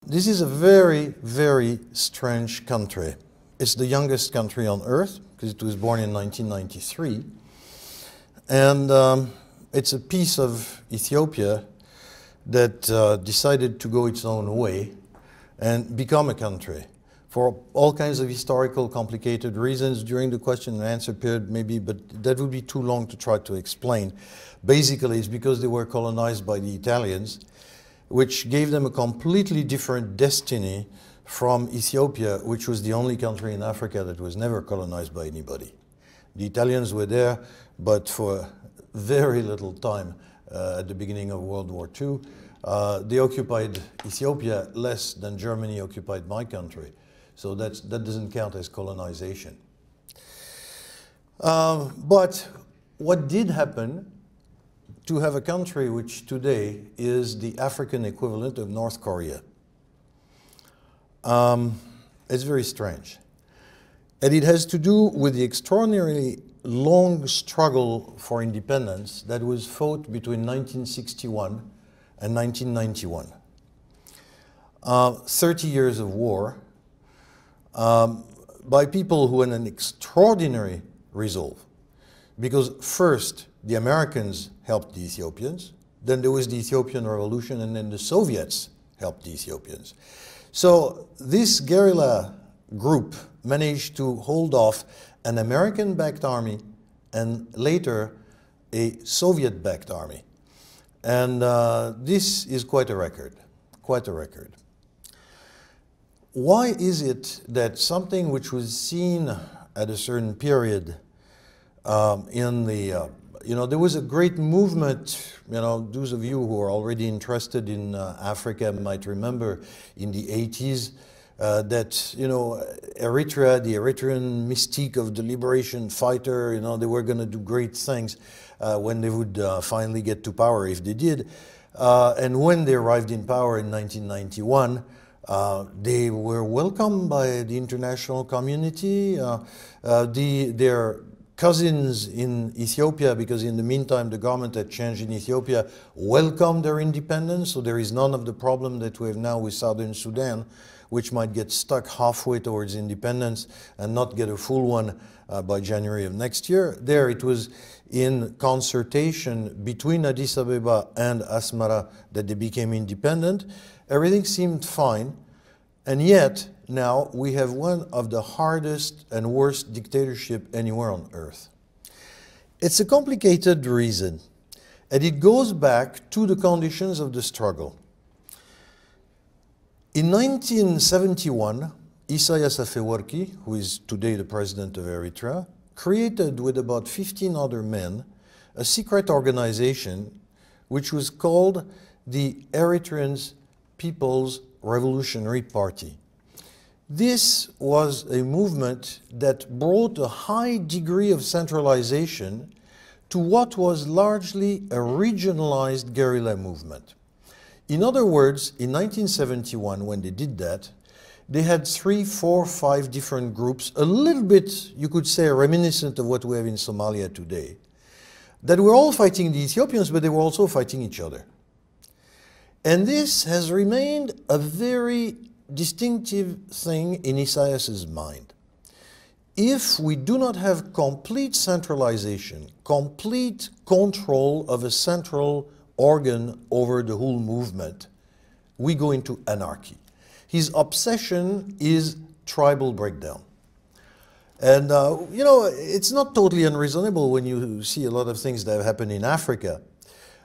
This is a very, very strange country. It's the youngest country on earth because it was born in 1993. And it's a piece of Ethiopia that decided to go its own way and become a country for all kinds of historical complicated reasons during the question and answer period maybe, but that would be too long to try to explain. Basically, it's because they were colonized by the Italians, which gave them a completely different destiny from Ethiopia, which was the only country in Africa that was never colonized by anybody. The Italians were there, but for very little time at the beginning of World War II. They occupied Ethiopia less than Germany occupied my country. So that doesn't count as colonization. But what did happen to have a country which today is the African equivalent of North Korea? It's very strange. And it has to do with the extraordinarily long struggle for independence that was fought between 1961 and 1991. 30 years of war by people who had an extraordinary resolve. Because first, the Americans helped the Ethiopians, then there was the Ethiopian Revolution, and then the Soviets helped the Ethiopians. So this guerrilla group managed to hold off an American-backed army and later a Soviet-backed army. And this is quite a record, quite a record. Why is it that something which was seen at a certain period there was a great movement, those of you who are already interested in Africa might remember in the 80s that, Eritrea, the Eritrean mystique of the liberation fighter, they were going to do great things when they would finally get to power, if they did. And when they arrived in power in 1991, they were welcomed by the international community. Their cousins in Ethiopia, because in the meantime the government had changed in Ethiopia, welcomed their independence, so there is none of the problem that we have now with Southern Sudan, which might get stuck halfway towards independence and not get a full one by January of next year. There it was in consultation between Addis Ababa and Asmara that they became independent. Everything seemed fine, and yet now we have one of the hardest and worst dictatorship anywhere on earth. It's a complicated reason, and it goes back to the conditions of the struggle. In 1971, Isaias Afewerki, who is today the president of Eritrea, created with about 15 other men a secret organization which was called the Eritrean People's Revolutionary Party. This was a movement that brought a high degree of centralization to what was largely a regionalized guerrilla movement. In other words, in 1971, when they did that, they had 3, 4, 5 different groups, a little bit, you could say, reminiscent of what we have in Somalia today, that were all fighting the Ethiopians, but they were also fighting each other. And this has remained a very distinctive thing in Isaias's mind. If we do not have complete centralization, complete control of a central organ over the whole movement, we go into anarchy. His obsession is tribal breakdown. And, it's not totally unreasonable when you see a lot of things that have happened in Africa.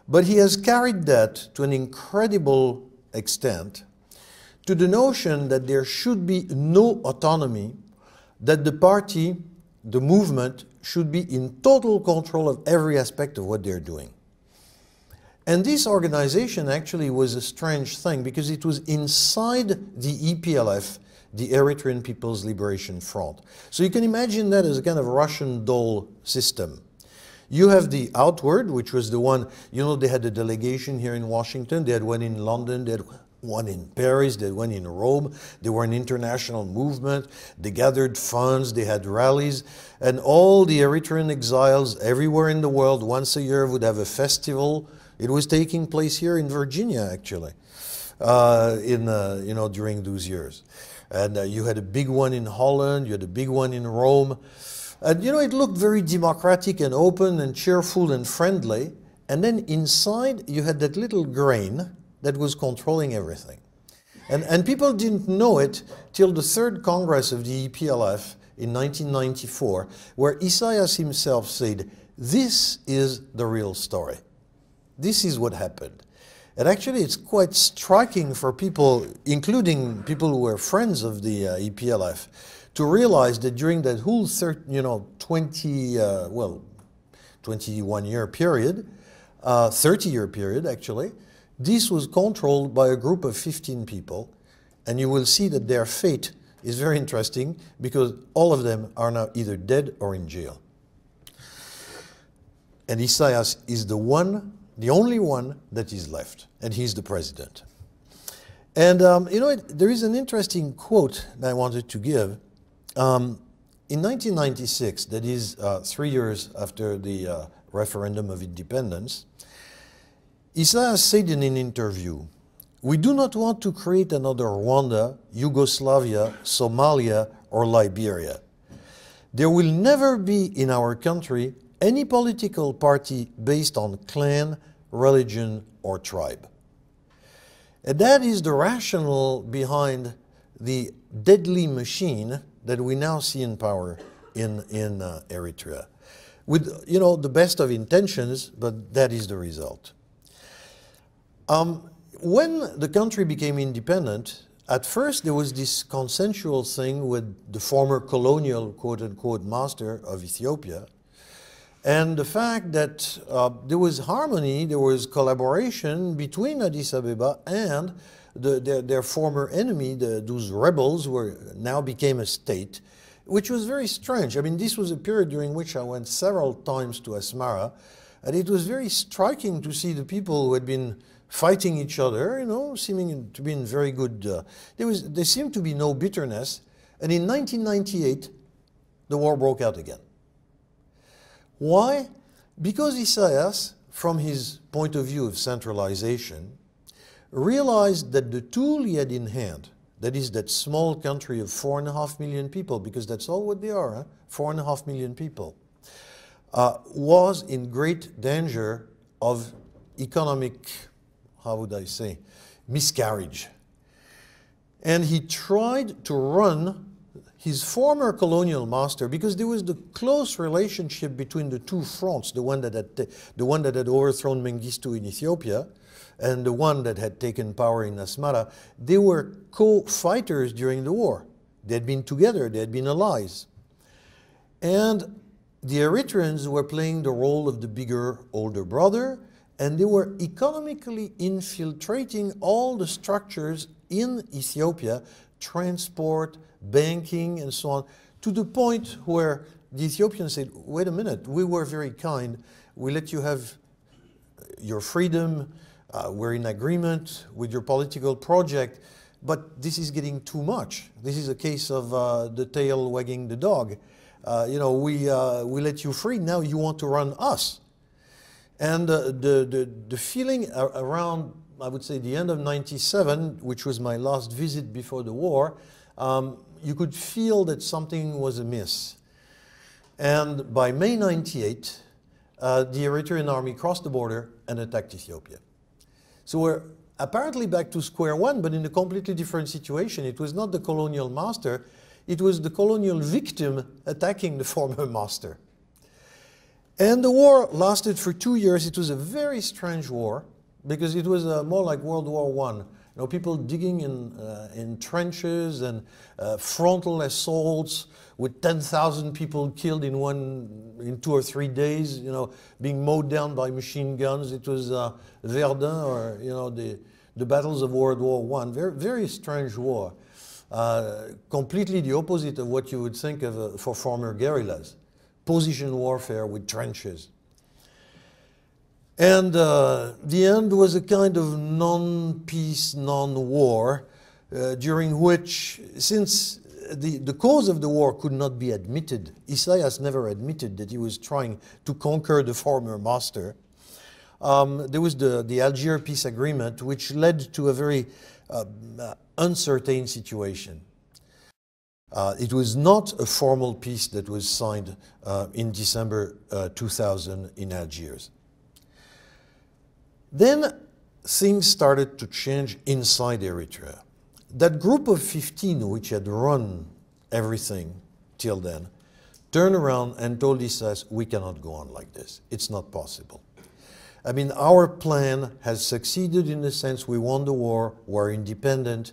But he has carried that to an incredible extent to the notion that there should be no autonomy, that the party, the movement, should be in total control of every aspect of what they're doing. And this organization actually was a strange thing because it was inside the EPLF, the Eritrean People's Liberation Front. So you can imagine that as a kind of Russian doll system. You have the outward, which was the one, they had a delegation here in Washington, they had one in London, they had one in Paris, they had one in Rome, they were an international movement, they gathered funds, they had rallies, and all the Eritrean exiles everywhere in the world once a year would have a festival. It was taking place here in Virginia, actually. during those years. And you had a big one in Holland, you had a big one in Rome. And it looked very democratic and open and cheerful and friendly. And then inside, you had that little grain that was controlling everything. And people didn't know it till the third Congress of the EPLF in 1994, where Isaias himself said, "This is the real story. This is what happened." And actually, it's quite striking for people, including people who were friends of the EPLF, to realize that during that whole 21-year period, 30-year period actually, this was controlled by a group of 15 people. And you will see that their fate is very interesting because all of them are now either dead or in jail. And Isaias is the only one that is left, and he's the president. And there is an interesting quote that I wanted to give. In 1996, that is 3 years after the referendum of independence, Isaias said in an interview, "We do not want to create another Rwanda, Yugoslavia, Somalia, or Liberia. There will never be in our country any political party based on clan, religion, or tribe." And that is the rationale behind the deadly machine that we now see in power in Eritrea. With, the best of intentions, but that is the result. When the country became independent, at first there was this consensual thing with the former colonial, quote-unquote, master of Ethiopia, and the fact that there was harmony, there was collaboration between Addis Ababa and their former enemy, those rebels who now became a state, which was very strange. I mean, this was a period during which I went several times to Asmara, and it was very striking to see the people who had been fighting each other, seeming to be in very good... there seemed to be no bitterness, and in 1998, the war broke out again. Why? Because Isaias, from his point of view of centralization, realized that the tool he had in hand, that is that small country of 4.5 million people, because that's all what they are, 4.5 million people, was in great danger of economic, how would I say, miscarriage. And he tried to run his former colonial master, because there was the close relationship between the two fronts, the one that had overthrown Mengistu in Ethiopia and the one that had taken power in Asmara. They were co-fighters during the war. They had been together, they had been allies. And the Eritreans were playing the role of the bigger, older brother, and they were economically infiltrating all the structures in Ethiopia, transport, banking, and so on, to the point where the Ethiopians said, wait a minute, we were very kind, we let you have your freedom, we're in agreement with your political project, but this is getting too much. This is a case of the tail wagging the dog. We let you free, now you want to run us. And the feeling around, I would say, the end of '97, which was my last visit before the war, you could feel that something was amiss. And by May '98, the Eritrean army crossed the border and attacked Ethiopia. So we're apparently back to square one, but in a completely different situation. It was not the colonial master, it was the colonial victim attacking the former master. And the war lasted for 2 years. It was a very strange war, because it was more like World War I. People digging in trenches and frontal assaults with 10,000 people killed in 2 or 3 days, being mowed down by machine guns. It was Verdun, or the battles of World War I. Very, very strange war. Completely the opposite of what you would think of for former guerrillas. Position warfare with trenches. And the end was a kind of non-peace, non-war, during which, since the cause of the war could not be admitted, Isaias never admitted that he was trying to conquer the former master, there was the Algiers peace agreement, which led to a very uncertain situation. It was not a formal peace that was signed in December 2000 in Algiers. Then things started to change inside Eritrea. That group of 15 which had run everything till then turned around and told Isaias, we cannot go on like this. It's not possible. I mean, our plan has succeeded in the sense we won the war, we're independent,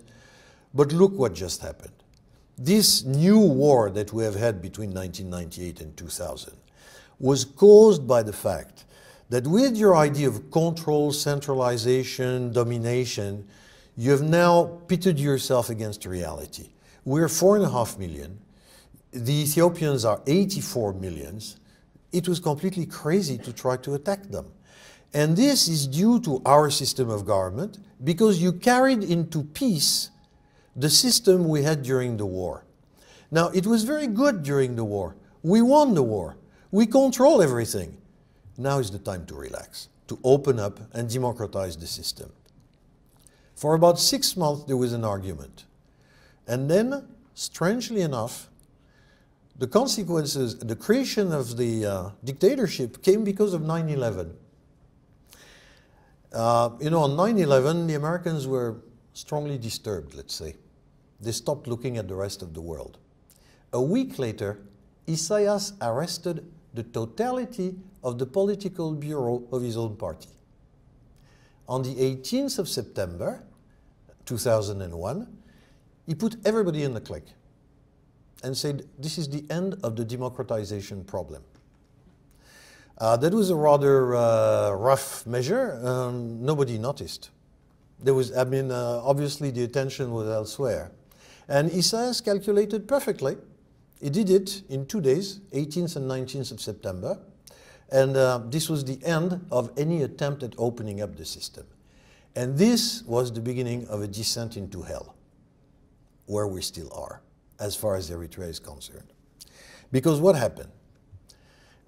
but look what just happened. This new war that we have had between 1998 and 2000 was caused by the fact that with your idea of control, centralization, domination, you have now pitted yourself against reality. We're 4.5 million. The Ethiopians are 84 million. It was completely crazy to try to attack them. And this is due to our system of government because you carried into peace the system we had during the war. Now, it was very good during the war. We won the war. We control everything. Now is the time to relax, to open up and democratize the system. For about 6 months, there was an argument. And then, strangely enough, the consequences, the creation of the dictatorship came because of 9/11. You know, on 9/11, the Americans were strongly disturbed, let's say. They stopped looking at the rest of the world. A week later, Isaias arrested the totality of the political bureau of his own party. On the 18th of September 2001, he put everybody in the clique and said, this is the end of the democratization problem. That was a rather rough measure. Nobody noticed. There was, I mean, obviously the attention was elsewhere. And Isaias calculated perfectly. He did it in 2 days, 18th and 19th of September. And this was the end of any attempt at opening up the system. And this was the beginning of a descent into hell, where we still are, as far as Eritrea is concerned. Because what happened?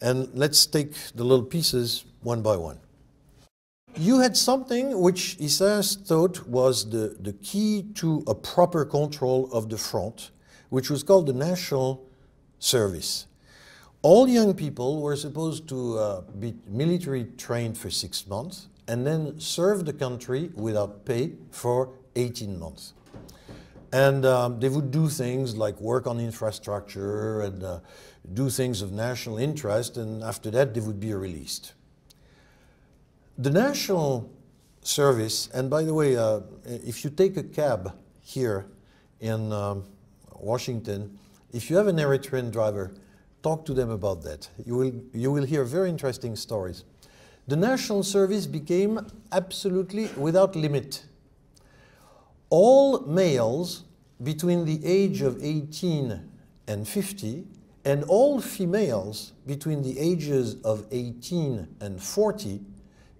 And let's take the little pieces one by one. You had something which Isaias thought was the key to a proper control of the front, which was called the National Service. All young people were supposed to be military trained for 6 months and then serve the country without pay for 18 months. And they would do things like work on infrastructure and do things of national interest, and after that they would be released. The National Service, and by the way, if you take a cab here in Washington, if you have an Eritrean driver, talk to them about that. You will hear very interesting stories. The National Service became absolutely without limit. All males between the age of 18 and 50 and all females between the ages of 18 and 40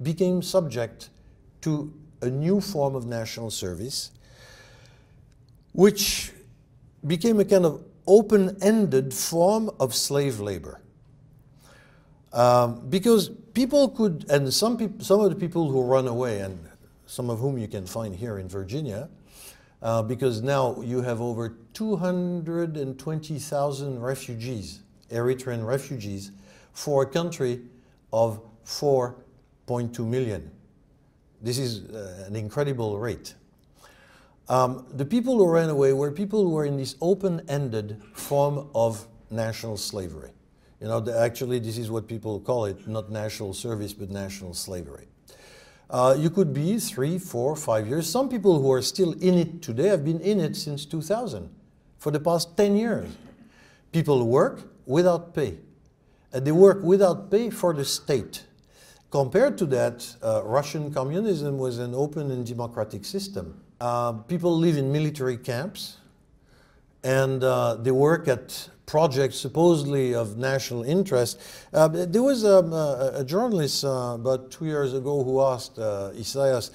became subject to a new form of national service, which became a kind of open-ended form of slave labor. Because people could, and some of the people who run away, and some of whom you can find here in Virginia, because now you have over 220,000 refugees, Eritrean refugees, for a country of 4.2 million. This is an incredible rate. The people who ran away were people who were in this open-ended form of national slavery. You know, actually this is what people call it, not national service, but national slavery. You could be 3, 4, 5 years. Some people who are still in it today have been in it since 2000, for the past 10 years. People work without pay. And they work without pay for the state. Compared to that, Russian communism was an open and democratic system. People live in military camps, and they work at projects supposedly of national interest. There was a journalist about 2 years ago who asked Isaias,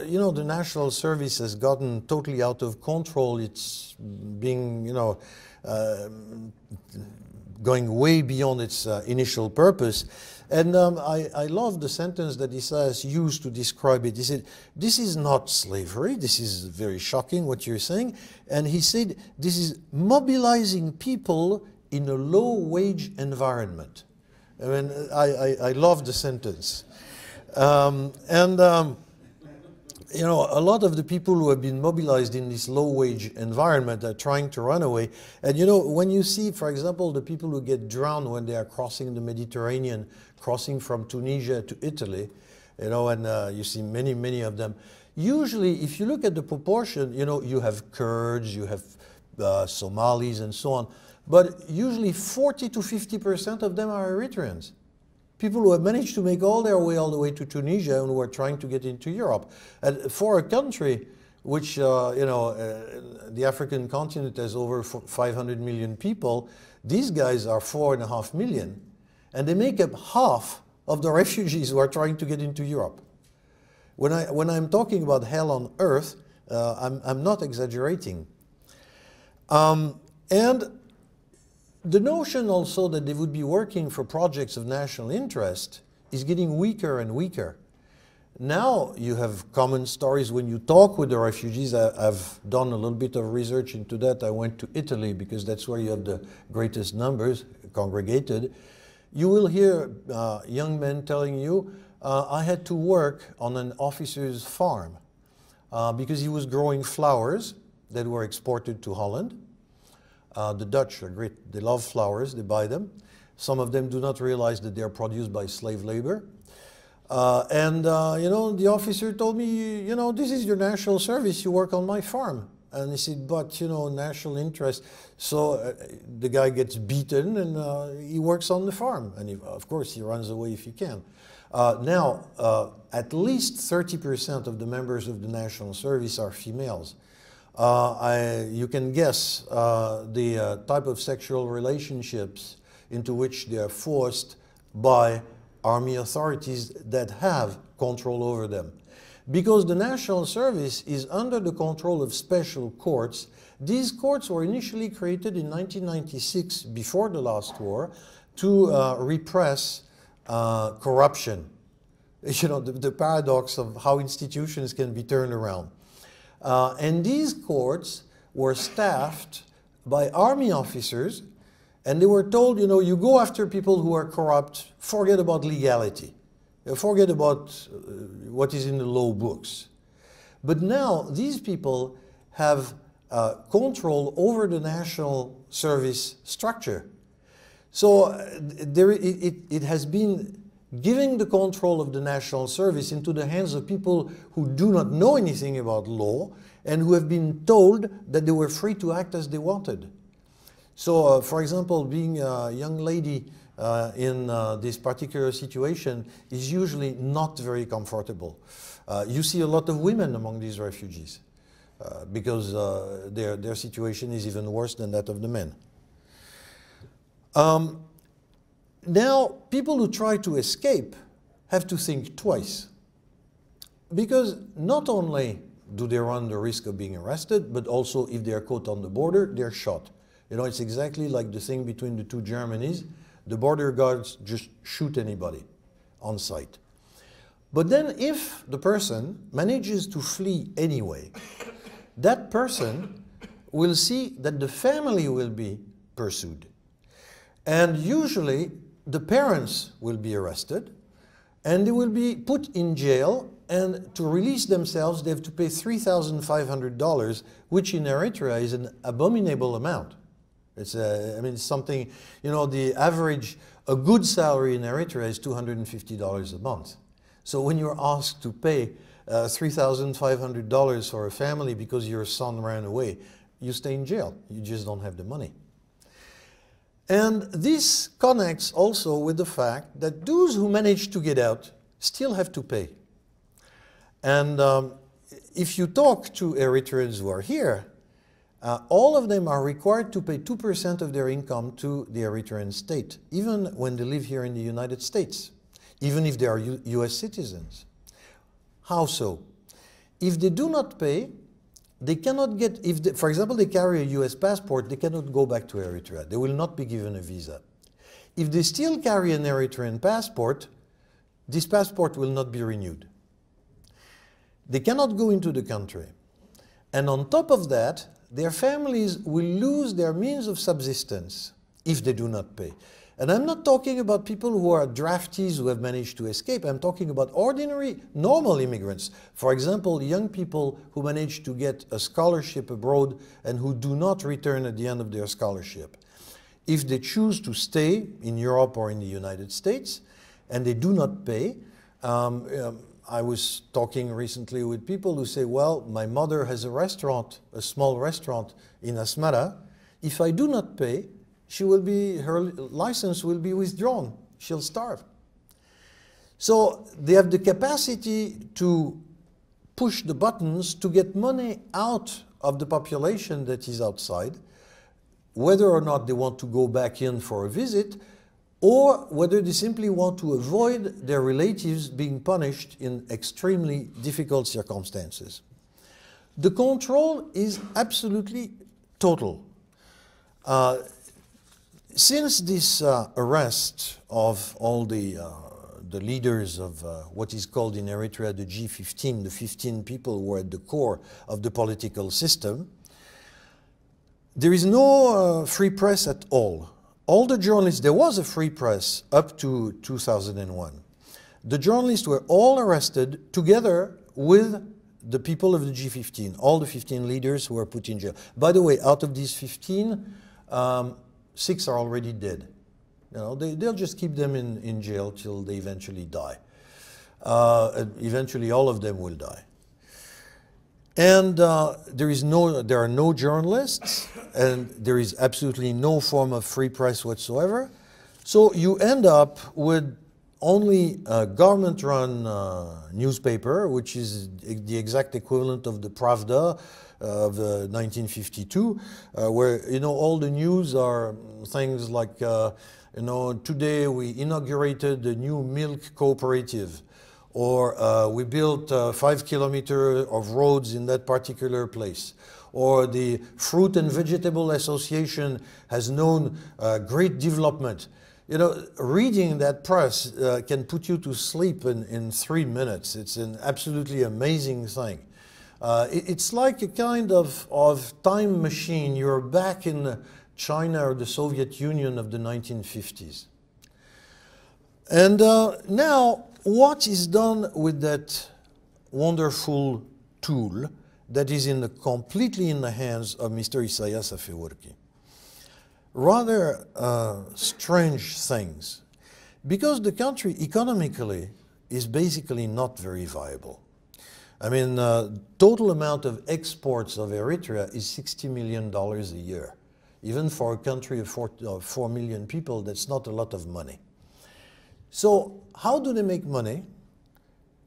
you know, the national service has gotten totally out of control. It's being, you know, going way beyond its initial purpose. And I love the sentence that Isaias used to describe it. He said, this is not slavery. This is very shocking what you're saying. And he said, this is mobilizing people in a low-wage environment. I mean, I love the sentence. You know, a lot of the people who have been mobilized in this low-wage environment are trying to run away. And you know, when you see, for example, the people who get drowned when they are crossing the Mediterranean, crossing from Tunisia to Italy, you know, and you see many, many of them. Usually, if you look at the proportion, you know, you have Kurds, you have Somalis, and so on. But usually 40 to 50% of them are Eritreans. People who have managed to make all the way to Tunisia and who are trying to get into Europe. And for a country which, you know, the African continent has over 500 million people, these guys are 4.5 million. And they make up half of the refugees who are trying to get into Europe. When I'm talking about hell on earth, I'm not exaggerating. And the notion also that they would be working for projects of national interest is getting weaker and weaker. Now you have common stories when you talk with the refugees. I've done a little bit of research into that. I went to Italy because that's where you have the greatest numbers congregated. You will hear young men telling you, I had to work on an officer's farm because he was growing flowers that were exported to Holland. The Dutch are great. They love flowers. They buy them. Some of them do not realize that they are produced by slave labor. You know, the officer told me, you know, this is your national service. You work on my farm. And he said, but, you know, national interest. So the guy gets beaten and he works on the farm. And of course, he runs away if he can. Now, at least 30% of the members of the national service are females. You can guess the type of sexual relationships into which they are forced by army authorities that have control over them. Because the national service is under the control of special courts. These courts were initially created in 1996, before the last war, to repress corruption. You know, the paradox of how institutions can be turned around. And these courts were staffed by army officers, and they were told, you know, you go after people who are corrupt, forget about legality, forget about what is in the law books. But now these people have control over the national service structure. So it has been giving the control of the national service into the hands of people who do not know anything about law and who have been told that they were free to act as they wanted. So, for example, being a young lady in this particular situation is usually not very comfortable. You see a lot of women among these refugees because their situation is even worse than that of the men. Now, people who try to escape have to think twice, because not only do they run the risk of being arrested, but also if they are caught on the border, they're shot. You know, it's exactly like the thing between the two Germanys. The border guards just shoot anybody on sight. But then if the person manages to flee anyway, that person will see that the family will be pursued. And usually the parents will be arrested and they will be put in jail, and to release themselves they have to pay $3,500, which in Eritrea is an abominable amount. It's I mean, it's something, you know, the average, a good salary in Eritrea is $250 a month. So when you're asked to pay $3,500 for a family because your son ran away, you stay in jail. You just don't have the money. And this connects also with the fact that those who manage to get out still have to pay. And if you talk to Eritreans who are here, all of them are required to pay 2% of their income to the Eritrean state, even when they live here in the United States, even if they are US citizens. How so? If they do not pay, they cannot get, if they, for example, they carry a US passport, they cannot go back to Eritrea. They will not be given a visa. If they still carry an Eritrean passport, this passport will not be renewed. They cannot go into the country. And on top of that, their families will lose their means of subsistence if they do not pay. And I'm not talking about people who are draftees who have managed to escape. I'm talking about ordinary, normal immigrants. For example, young people who manage to get a scholarship abroad and who do not return at the end of their scholarship. If they choose to stay in Europe or in the United States and they do not pay, I was talking recently with people who say, well, my mother has a restaurant, a small restaurant in Asmara. If I do not pay, her license will be withdrawn. She'll starve. So they have the capacity to push the buttons to get money out of the population that is outside, whether or not they want to go back in for a visit, or whether they simply want to avoid their relatives being punished in extremely difficult circumstances. The control is absolutely total. Since this arrest of all the leaders of what is called in Eritrea the G15, the 15 people who are at the core of the political system, there is no free press at all. All the journalists, there was a free press up to 2001. The journalists were all arrested together with the people of the G15, all the 15 leaders who were put in jail. By the way, out of these 15, 6 are already dead. You know, they'll just keep them in jail till they eventually die. Eventually all of them will die. And there are no journalists, and there is absolutely no form of free press whatsoever. So you end up with only a government-run newspaper, which is the exact equivalent of the Pravda of 1952, where, you know, all the news are things like, you know, today we inaugurated a new milk cooperative, or we built 5 kilometers of roads in that particular place, or the Fruit and Vegetable Association has known great development. You know, reading that press can put you to sleep in 3 minutes. It's an absolutely amazing thing. It's like a kind of time machine. You're back in China or the Soviet Union of the 1950s. And now, what is done with that wonderful tool that is completely in the hands of Mr. Isaias Afewerki? Rather strange things, because the country economically is basically not very viable. I mean, total amount of exports of Eritrea is $60 million a year. Even for a country of 4 million people, that's not a lot of money. So how do they make money?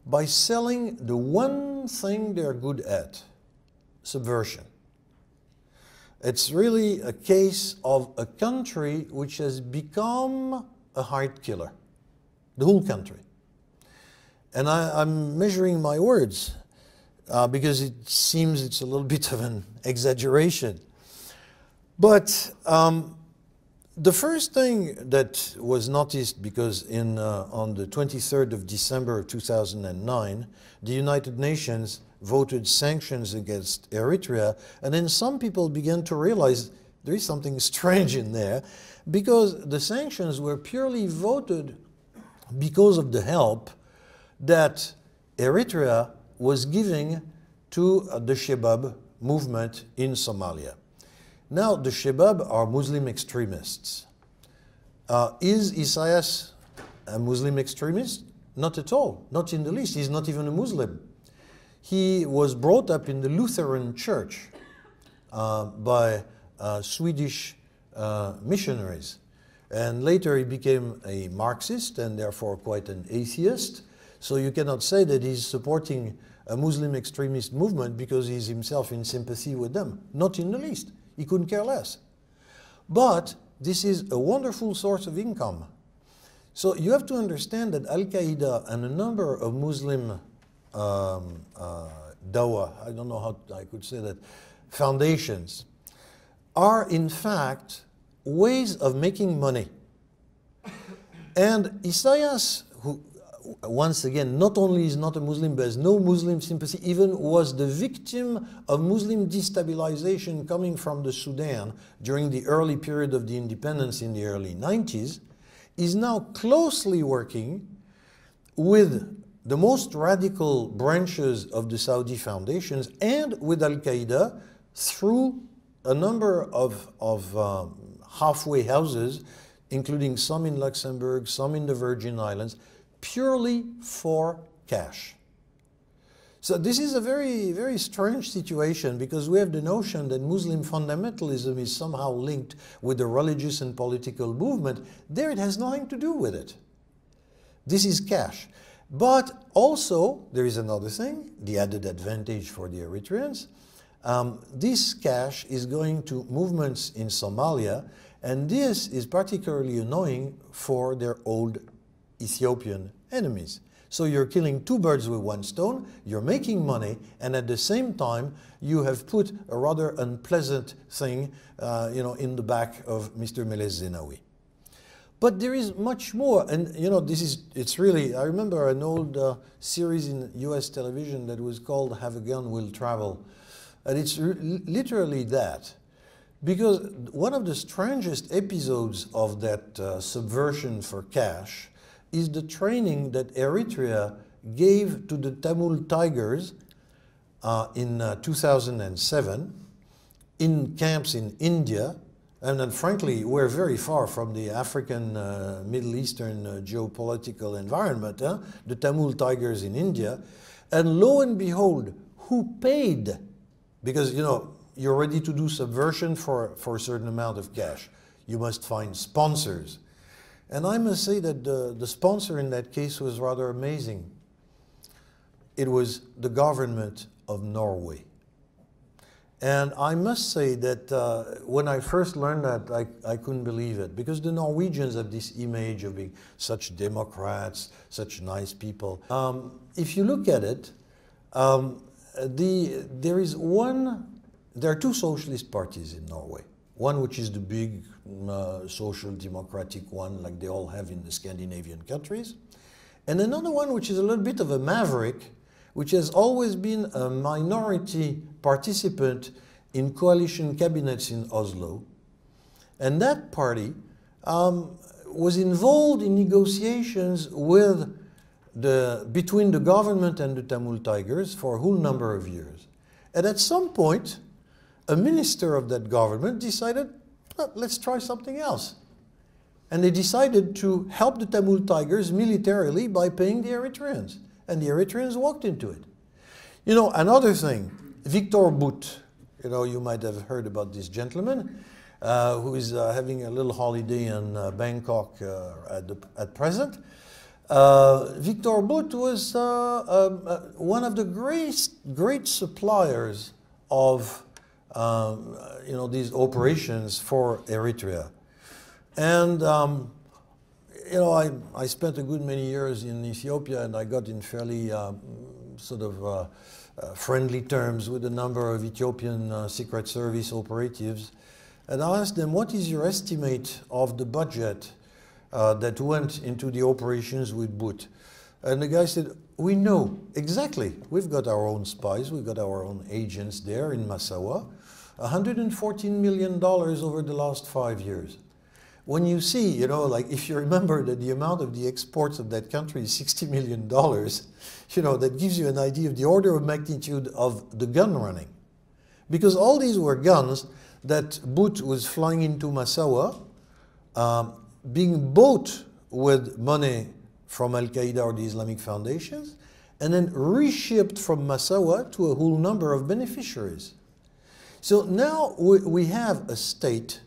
By selling the one thing they're good at, subversion. It's really a case of a country which has become a heart killer, the whole country. And I'm measuring my words because it seems it's a little bit of an exaggeration. But the first thing that was noticed, because on the 23rd of December of 2009, the United Nations voted sanctions against Eritrea, and then some people began to realize there is something strange in there, because the sanctions were purely voted because of the help that Eritrea was giving to the Shabab movement in Somalia. Now, the Shabab are Muslim extremists. Is Isaias a Muslim extremist? Not at all, not in the least. He's not even a Muslim. He was brought up in the Lutheran Church by Swedish missionaries. And later he became a Marxist and therefore quite an atheist. So you cannot say that he's supporting a Muslim extremist movement because he's himself in sympathy with them. Not in the least. He couldn't care less. But this is a wonderful source of income. So you have to understand that Al-Qaeda and a number of Muslim dawah, I don't know how I could say that, foundations, are in fact ways of making money. And Isaias, who once again not only is not a Muslim but has no Muslim sympathy, even was the victim of Muslim destabilization coming from the Sudan during the early period of the independence in the early 90s, is now closely working with the most radical branches of the Saudi foundations and with Al-Qaeda through a number of halfway houses, including some in Luxembourg, some in the Virgin Islands, purely for cash. So this is a very, very strange situation, because we have the notion that Muslim fundamentalism is somehow linked with the religious and political movement. There it has nothing to do with it. This is cash. But also, there is another thing, the added advantage for the Eritreans. This cash is going to movements in Somalia, and this is particularly annoying for their old Ethiopian enemies. So you're killing two birds with one stone, you're making money, and at the same time you have put a rather unpleasant thing in the back of Mr. Meles Zenawi. But there is much more, and it's really, I remember an old series in US television that was called Have a Gun, Will Travel, and it's literally that. Because one of the strangest episodes of that subversion for cash is the training that Eritrea gave to the Tamil Tigers in 2007 in camps in India. And then, frankly, we're very far from the African, Middle Eastern geopolitical environment, the Tamil Tigers in India. And lo and behold, who paid? Because, you're ready to do subversion for a certain amount of cash. You must find sponsors. And I must say that the sponsor in that case was rather amazing. It was the government of Norway. And I must say that when I first learned that, I couldn't believe it, because the Norwegians have this image of being such democrats, such nice people. If you look at it, there are two socialist parties in Norway. One which is the big social democratic one, like they all have in the Scandinavian countries. And another one which is a little bit of a maverick, which has always been a minority participant in coalition cabinets in Oslo. And that party was involved in negotiations between the government and the Tamil Tigers for a whole number of years. And at some point, a minister of that government decided, let's try something else. And they decided to help the Tamil Tigers militarily by paying the Eritreans. And the Eritreans walked into it. Another thing, Victor Bout, you might have heard about this gentleman who is having a little holiday in Bangkok at present. Victor Bout was one of the great suppliers of these operations for Eritrea. And I spent a good many years in Ethiopia, and I got in fairly friendly terms with a number of Ethiopian Secret Service operatives. And I asked them, what is your estimate of the budget that went into the operations with Bout? And the guy said, we know exactly. We've got our own spies, we've got our own agents there in Massawa. $114 million over the last 5 years. When you see, if you remember that the amount of the exports of that country is $60 million, that gives you an idea of the order of magnitude of the gun running. Because all these were guns that Bout was flying into Massawa, being bought with money from Al-Qaeda or the Islamic foundations, and then reshipped from Massawa to a whole number of beneficiaries. So now we have a state,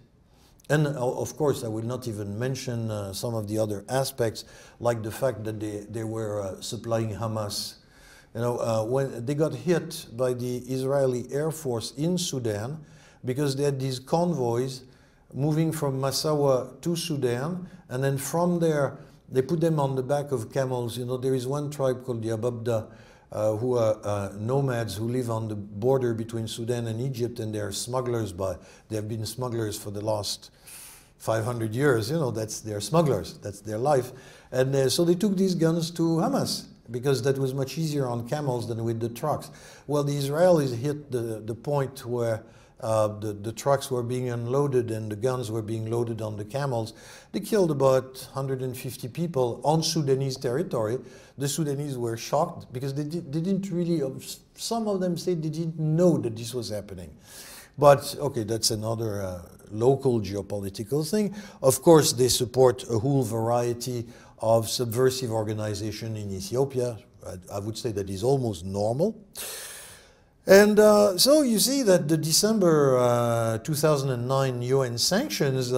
and of course I will not even mention some of the other aspects, like the fact that they were supplying Hamas. When they got hit by the Israeli Air Force in Sudan, because they had these convoys moving from Massawa to Sudan, and then from there they put them on the back of camels. There is one tribe called the Ababda, who are nomads who live on the border between Sudan and Egypt, and they are smugglers. They have been smugglers for the last 500 years, you know, that's their smugglers, that's their life. And so they took these guns to Hamas because that was much easier on camels than with the trucks. Well, the Israelis hit the point where the trucks were being unloaded and the guns were being loaded on the camels. They killed about 150 people on Sudanese territory. The Sudanese were shocked because they didn't really, some of them said they didn't know that this was happening. But, okay, that's another local geopolitical thing. Of course, they support a whole variety of subversive organization in Ethiopia. I would say that is almost normal. And so you see that the December 2009 UN sanctions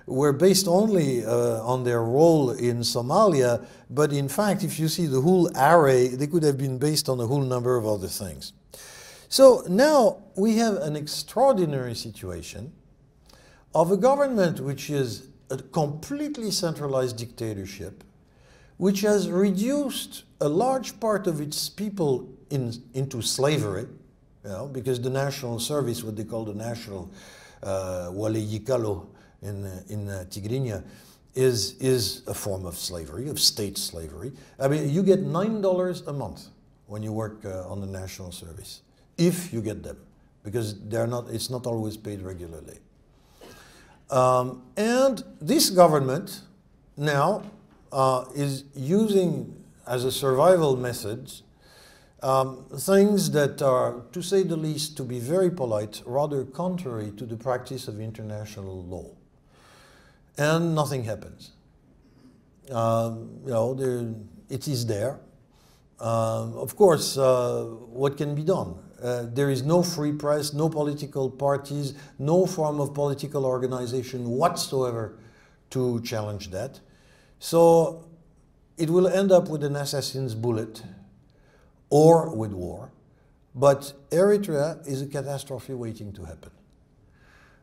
were based only on their role in Somalia, but in fact, if you see the whole array, they could have been based on a whole number of other things. So now we have an extraordinary situation of a government which is a completely centralized dictatorship, which has reduced a large part of its people into slavery, you know, because the national service, what they call the national wale yikalo in Tigrinya, is a form of slavery, of state slavery. I mean, you get $9 a month when you work on the national service, if you get them, because it's not always paid regularly. And this government now is using as a survival method things that are, to say the least, to be very polite, rather contrary to the practice of international law. And nothing happens. You know, it is there. Of course, what can be done? There is no free press, no political parties, no form of political organization whatsoever to challenge that. So it will end up with an assassin's bullet or with war. But Eritrea is a catastrophe waiting to happen.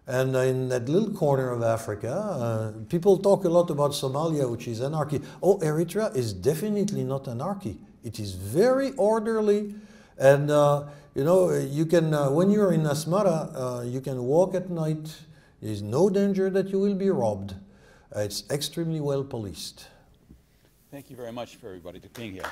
And in that little corner of Africa, people talk a lot about Somalia, which is anarchy. Oh, Eritrea is definitely not anarchy. It is very orderly. And you know, you can, when you're in Asmara, you can walk at night. There's no danger that you will be robbed. It's extremely well policed. Thank you very much for everybody for being here.